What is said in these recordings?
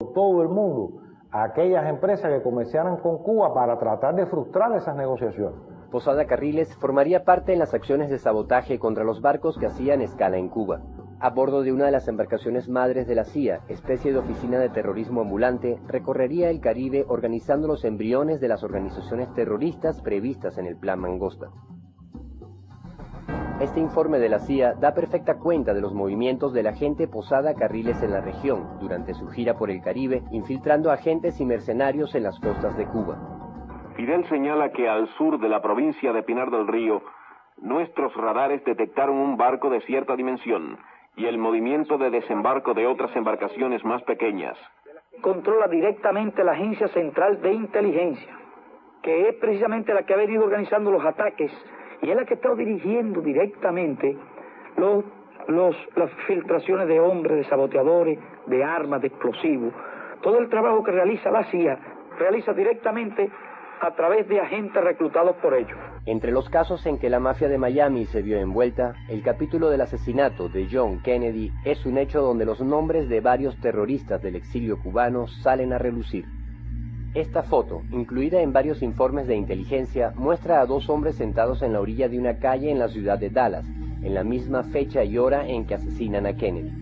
todo el mundo a aquellas empresas que comerciaran con Cuba para tratar de frustrar esas negociaciones. Posada Carriles formaría parte en las acciones de sabotaje contra los barcos que hacían escala en Cuba. A bordo de una de las embarcaciones madres de la CIA, especie de oficina de terrorismo ambulante, recorrería el Caribe organizando los embriones de las organizaciones terroristas previstas en el Plan Mangosta. Este informe de la CIA da perfecta cuenta de los movimientos del agente Posada Carriles en la región, durante su gira por el Caribe, infiltrando agentes y mercenarios en las costas de Cuba. Fidel señala que al sur de la provincia de Pinar del Río, nuestros radares detectaron un barco de cierta dimensión y el movimiento de desembarco de otras embarcaciones más pequeñas. Controla directamente la Agencia Central de Inteligencia, que es precisamente la que ha venido organizando los ataques y es la que está dirigiendo directamente las filtraciones de hombres, de saboteadores, de armas, de explosivos. Todo el trabajo que realiza la CIA realiza directamente a través de agentes reclutados por ellos. Entre los casos en que la mafia de Miami se vio envuelta, el capítulo del asesinato de John Kennedy es un hecho donde los nombres de varios terroristas del exilio cubano salen a relucir. Esta foto, incluida en varios informes de inteligencia, muestra a dos hombres sentados en la orilla de una calle en la ciudad de Dallas, en la misma fecha y hora en que asesinan a Kennedy.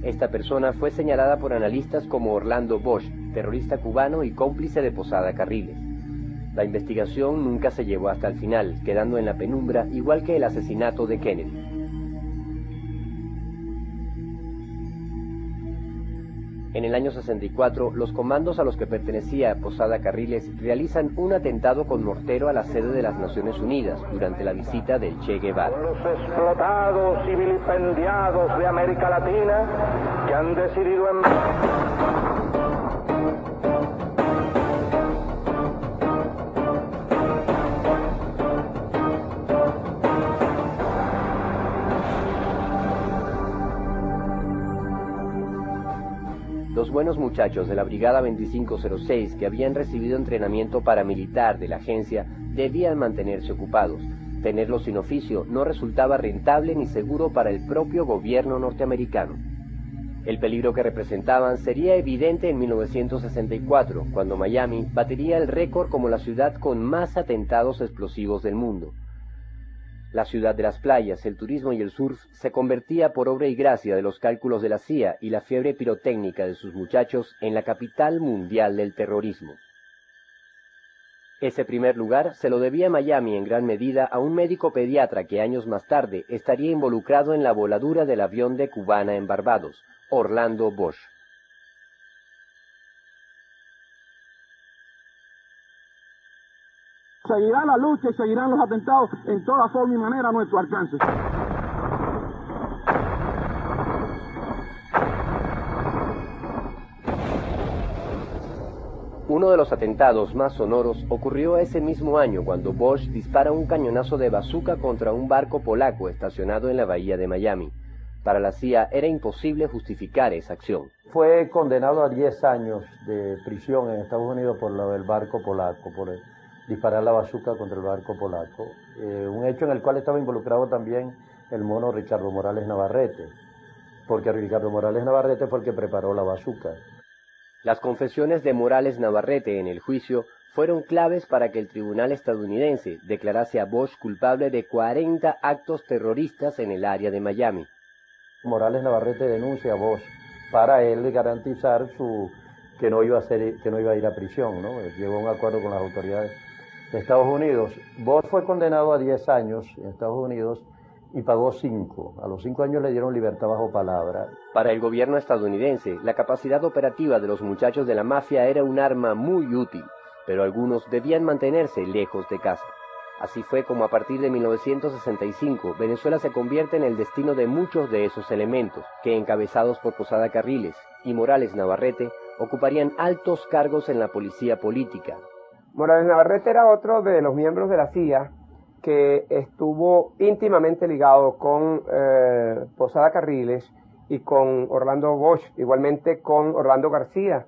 Esta persona fue señalada por analistas como Orlando Bosch, terrorista cubano y cómplice de Posada Carriles. La investigación nunca se llevó hasta el final, quedando en la penumbra, igual que el asesinato de Kennedy. En el año 64, los comandos a los que pertenecía Posada Carriles realizan un atentado con mortero a la sede de las Naciones Unidas durante la visita del Che Guevara. Los explotados y vilipendiados de América Latina que han decidido Los buenos muchachos de la Brigada 2506 que habían recibido entrenamiento paramilitar de la agencia debían mantenerse ocupados. Tenerlos sin oficio no resultaba rentable ni seguro para el propio gobierno norteamericano. El peligro que representaban sería evidente en 1964, cuando Miami batiría el récord como la ciudad con más atentados explosivos del mundo. La ciudad de las playas, el turismo y el surf se convertía por obra y gracia de los cálculos de la CIA y la fiebre pirotécnica de sus muchachos en la capital mundial del terrorismo. Ese primer lugar se lo debía Miami en gran medida a un médico pediatra que años más tarde estaría involucrado en la voladura del avión de Cubana en Barbados, Orlando Bosch. Seguirá la lucha y seguirán los atentados en toda forma y manera a nuestro alcance. Uno de los atentados más sonoros ocurrió ese mismo año cuando Bosch dispara un cañonazo de bazuca contra un barco polaco estacionado en la bahía de Miami. Para la CIA era imposible justificar esa acción. Fue condenado a 10 años de prisión en Estados Unidos por lo del barco polaco, por disparar la bazuca contra el barco polaco. Un hecho en el cual estaba involucrado también el mono Ricardo Morales Navarrete, porque Ricardo Morales Navarrete fue el que preparó la bazuca. Las confesiones de Morales Navarrete en el juicio fueron claves para que el tribunal estadounidense declarase a Bosch culpable de 40 actos terroristas en el área de Miami. Morales Navarrete denuncia a Bosch para él garantizar que no iba a ir a prisión, ¿no? Llegó a un acuerdo con las autoridades de Estados Unidos. Bosch fue condenado a 10 años en Estados Unidos y pagó 5. A los 5 años le dieron libertad bajo palabra. Para el gobierno estadounidense, la capacidad operativa de los muchachos de la mafia era un arma muy útil, pero algunos debían mantenerse lejos de casa. Así fue como a partir de 1965, Venezuela se convierte en el destino de muchos de esos elementos, que encabezados por Posada Carriles y Morales Navarrete, ocuparían altos cargos en la policía política. Morales Navarrete era otro de los miembros de la CIA que estuvo íntimamente ligado con Posada Carriles y con Orlando Bosch, igualmente con Orlando García,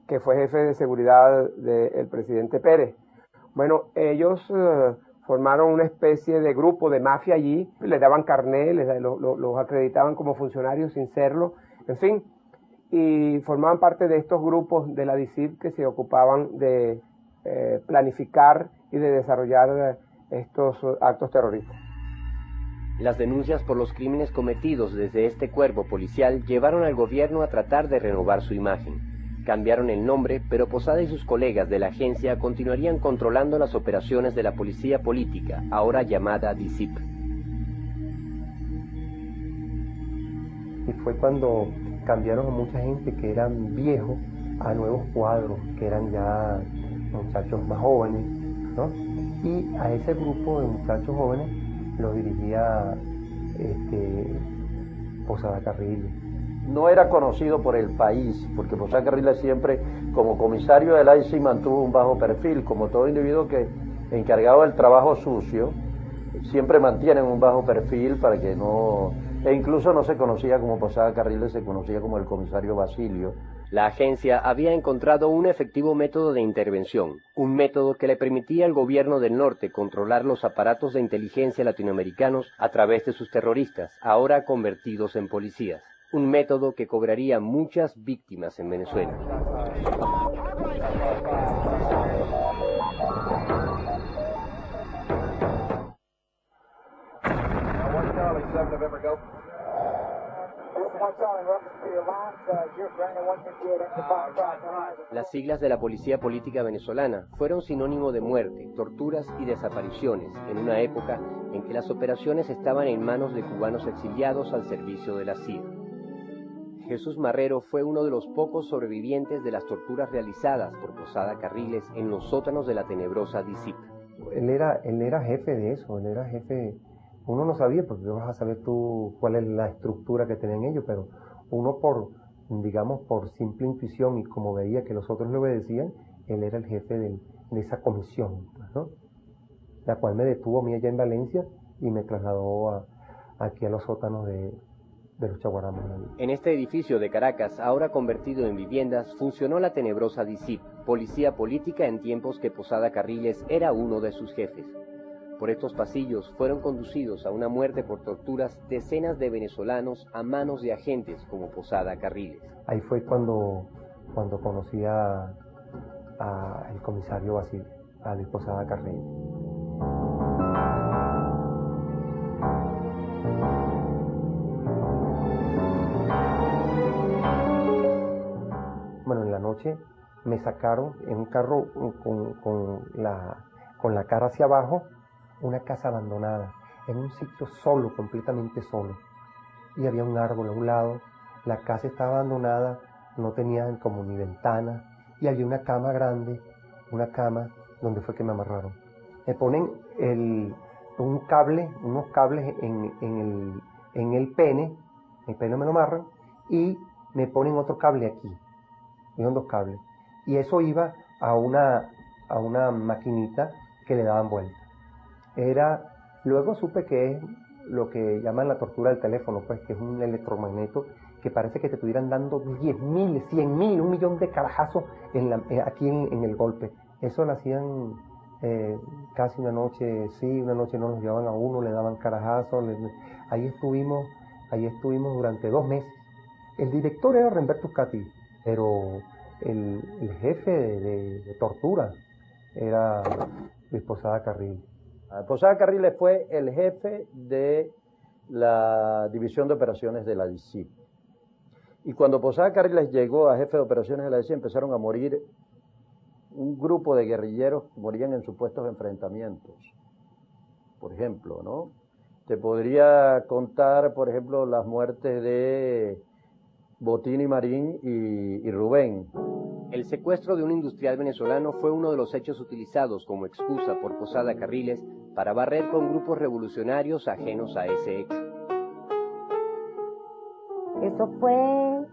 que fue jefe de seguridad del presidente Pérez. Bueno, ellos formaron una especie de grupo de mafia allí, les daban carné, los acreditaban como funcionarios sin serlo, en fin. y formaban parte de estos grupos de la DICIP que se ocupaban de planificar y de desarrollar estos actos terroristas. Las denuncias por los crímenes cometidos desde este cuerpo policial llevaron al gobierno a tratar de renovar su imagen. Cambiaron el nombre, pero Posada y sus colegas de la agencia continuarían controlando las operaciones de la policía política, ahora llamada DICIP. Y fue cuando cambiaron a mucha gente que eran viejos a nuevos cuadros, que eran ya muchachos más jóvenes, ¿no? Y a ese grupo de muchachos jóvenes lo dirigía Posada Carriles. No era conocido por el país, porque Posada Carriles siempre, como comisario del IC, mantuvo un bajo perfil, como todo individuo que encargado del trabajo sucio, siempre mantienen un bajo perfil para que no... E incluso no se conocía como Posada Carriles, se conocía como el comisario Basilio. La agencia había encontrado un efectivo método de intervención, un método que le permitía al gobierno del norte controlar los aparatos de inteligencia latinoamericanos a través de sus terroristas, ahora convertidos en policías. Un método que cobraría muchas víctimas en Venezuela. Las siglas de la policía política venezolana fueron sinónimo de muerte, torturas y desapariciones en una época en que las operaciones estaban en manos de cubanos exiliados al servicio de la CIA. Jesús Marrero fue uno de los pocos sobrevivientes de las torturas realizadas por Posada Carriles en los sótanos de la tenebrosa DICIP. Él era jefe de eso, él era jefe. Uno no sabía, porque no vas a saber tú cuál es la estructura que tenían ellos, pero uno por simple intuición y como veía que los otros le obedecían, él era el jefe de esa comisión, ¿no? La cual me detuvo a mí allá en Valencia y me trasladó aquí a los sótanos de los Chaguaramas. En este edificio de Caracas, ahora convertido en viviendas, funcionó la tenebrosa DICIP, policía política en tiempos que Posada Carriles era uno de sus jefes. Por estos pasillos fueron conducidos a una muerte por torturas decenas de venezolanos a manos de agentes como Posada Carriles. Ahí fue cuando conocí al comisario Basilio, a Posada Carriles. Bueno, en la noche me sacaron en un carro con la cara hacia abajo, una casa abandonada, en un sitio solo, completamente solo. Y había un árbol a un lado, la casa estaba abandonada, no tenían como ni ventana, y había una cama grande, una cama donde fue que me amarraron. Me ponen unos cables en el pene me lo amarran, y me ponen otro cable aquí, son dos cables. Y eso iba a una maquinita que le daban vuelta. Luego supe que es lo que llaman la tortura del teléfono, pues que es un electromagneto que parece que te estuvieran dando 10.000, 100.000, 1.000.000 de carajazos aquí en el golpe. Eso lo hacían casi una noche sí, una noche no, los llevaban a uno, le daban carajazos. Ahí estuvimos durante 2 meses. El director era Remberto Cati, pero el jefe de tortura era Luis Posada Carriles. Posada Carriles fue el jefe de la División de Operaciones de la DICIP. Y cuando Posada Carriles llegó a jefe de operaciones de la DICIP, empezaron a morir un grupo de guerrilleros que morían en supuestos enfrentamientos. Por ejemplo, ¿no? Te podría contar, por ejemplo, las muertes de Botín y Marín y Rubén. El secuestro de un industrial venezolano fue uno de los hechos utilizados como excusa por Posada Carriles para barrer con grupos revolucionarios ajenos a ese hecho. Eso fue